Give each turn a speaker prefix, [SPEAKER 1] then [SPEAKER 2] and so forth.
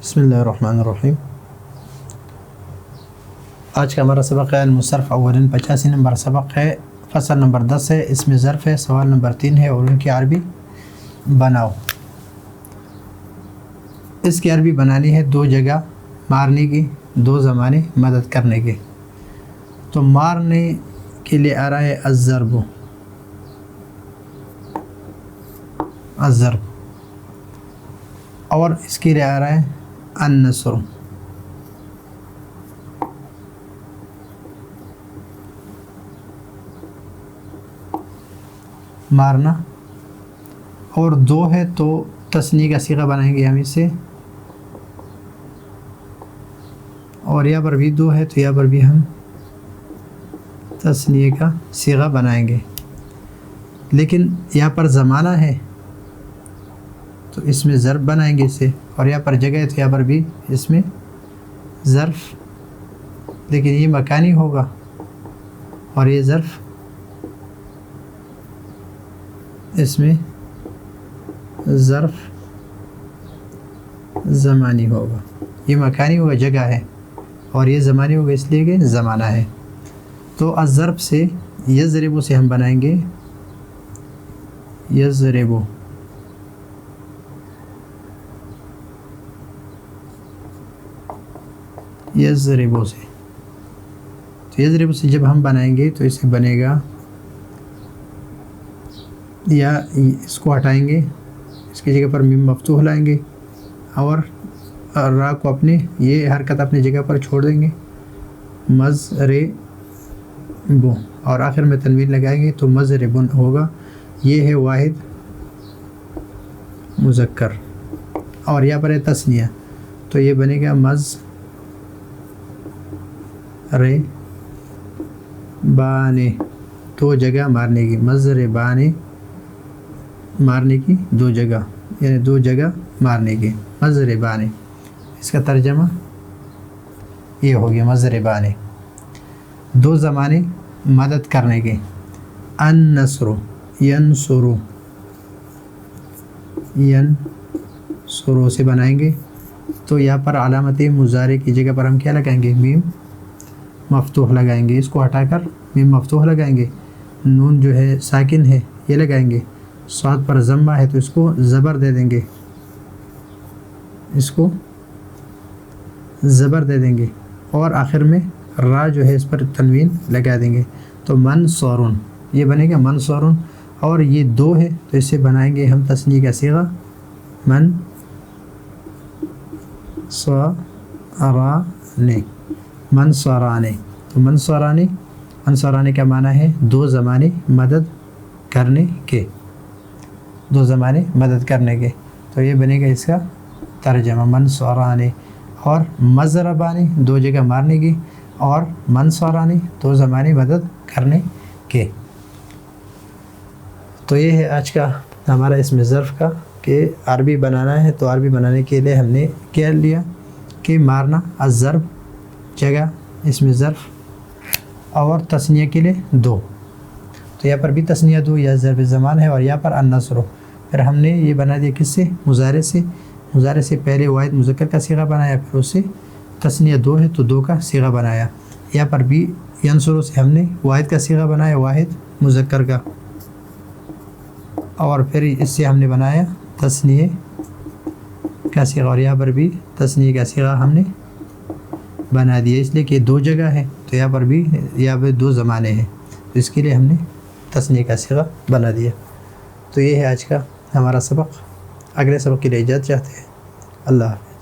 [SPEAKER 1] بسم اللہ الرحمن الرحیم۔ آج کا ہمارا سبق ہے المصرف اولن 85 نمبر سبق ہے، فصل نمبر 10 ہے، اس میں ظرف ہے، سوال نمبر 3 ہے اور ان کی عربی بناؤ۔ اس کی عربی بنانی ہے دو جگہ مارنے کی، دو زمانے مدد کرنے کے۔ تو مارنے کے لیے آ رہا ہے الضرب، الضرب، اور اس کے لیے آ رہا ہے النصر، مارنا، اور دو ہے تو تثنیہ کا صیغہ بنائیں گے ہم اسے، اور یہاں پر بھی دو ہے تو یہاں پر بھی ہم تثنیہ کا صیغہ بنائیں گے۔ لیکن یہاں پر زمانہ ہے تو اس میں ظرف بنائیں گے اسے، اور یہاں پر جگہ ہے تو یہاں پر بھی اس میں ظرف، لیکن یہ مکانی ہوگا اور یہ ظرف اس میں ظرف زمانی ہوگا۔ یہ مکانی ہوگا، جگہ ہے، اور یہ زمانی ہوگا اس لیے کہ زمانہ ہے۔ تو الضرب سے یضرب سے ہم بنائیں گے یضرب، یضرب سے، تو یضرب سے جب ہم بنائیں گے تو اسے بنے گا، یا اس کو ہٹائیں گے، اس کی جگہ پر میم مفتوح لائیں گے اور را کو اپنے یہ حرکت اپنی جگہ پر چھوڑ دیں گے، مضرب، اور آخر میں تنوین لگائیں گے تو مضربن ہوگا۔ یہ ہے واحد مذکر، اور یہاں پر ہے تثنیہ تو یہ بنے گا مضربان، دو جگہ مارنے کی، مضربان مارنے کی دو جگہ، یعنی دو جگہ مارنے کی، مضربان، اس کا ترجمہ یہ ہو گیا مضربان، دو زمانے مدد کرنے کے۔ النصر، ینصر، ینصر سے بنائیں گے تو یہاں پر علامت مضارع کی جگہ پر ہم کیا لگائیں گے؟ میم مفتوح لگائیں گے، اس کو ہٹا کر میم مفتوح لگائیں گے، نون جو ہے ساکن ہے یہ لگائیں گے، صاد پر ضمہ ہے تو اس کو زبر دے دیں گے، اس کو زبر دے دیں گے، اور آخر میں را جو ہے اس پر تنوین لگا دیں گے تو منصورن، یہ بنے گا منصورن، اور یہ دو ہے تو اسے بنائیں گے ہم تثنیہ کا صیغہ منصورانے، تو منصورانے کا معنی ہے دو زمانے مدد کرنے کے، دو زمانے مدد کرنے کے، تو یہ بنے گا اس کا ترجمہ منصورانے، اور مضربانے دو جگہ مارنے کی، اور منصورانے دو زمانے مدد کرنے کے۔ تو یہ ہے آج کا ہمارا اس میں ظرف کا کہ عربی بنانا ہے، تو عربی بنانے کے لیے ہم نے کیا لیا کہ مارنا، الضرب جگہ، اس میں ظرف، اور تثنیہ کے لیے دو، تو یہاں پر بھی تثنیہ دو یا ضرب زمان ہے، اور یہاں پر النصر، پھر ہم نے یہ بنا دیا کس سے؟ مضارع سے، مضارع سے پہلے واحد مذکر کا صیغہ بنایا، پھر اس سے تثنیہ دو ہے تو دو کا صیغہ بنایا، یہاں پر بھی ینصر سے ہم نے واحد کا صیغہ بنایا، واحد مذکر کا، اور پھر اس سے ہم نے بنایا تثنیہ کا صیغہ، اور یہاں پر بھی تثنیہ کا صیغہ ہم نے بنا دیا، اس لیے کہ دو جگہ ہے تو یہاں پر بھی یہاں پہ دو زمانے ہیں، تو اس کے لیے ہم نے تثنیہ کا صیغہ بنا دیا۔ تو یہ ہے آج کا ہمارا سبق، اگلے سبق کے لیے اجازت چاہتے ہیں، اللہ حافظ۔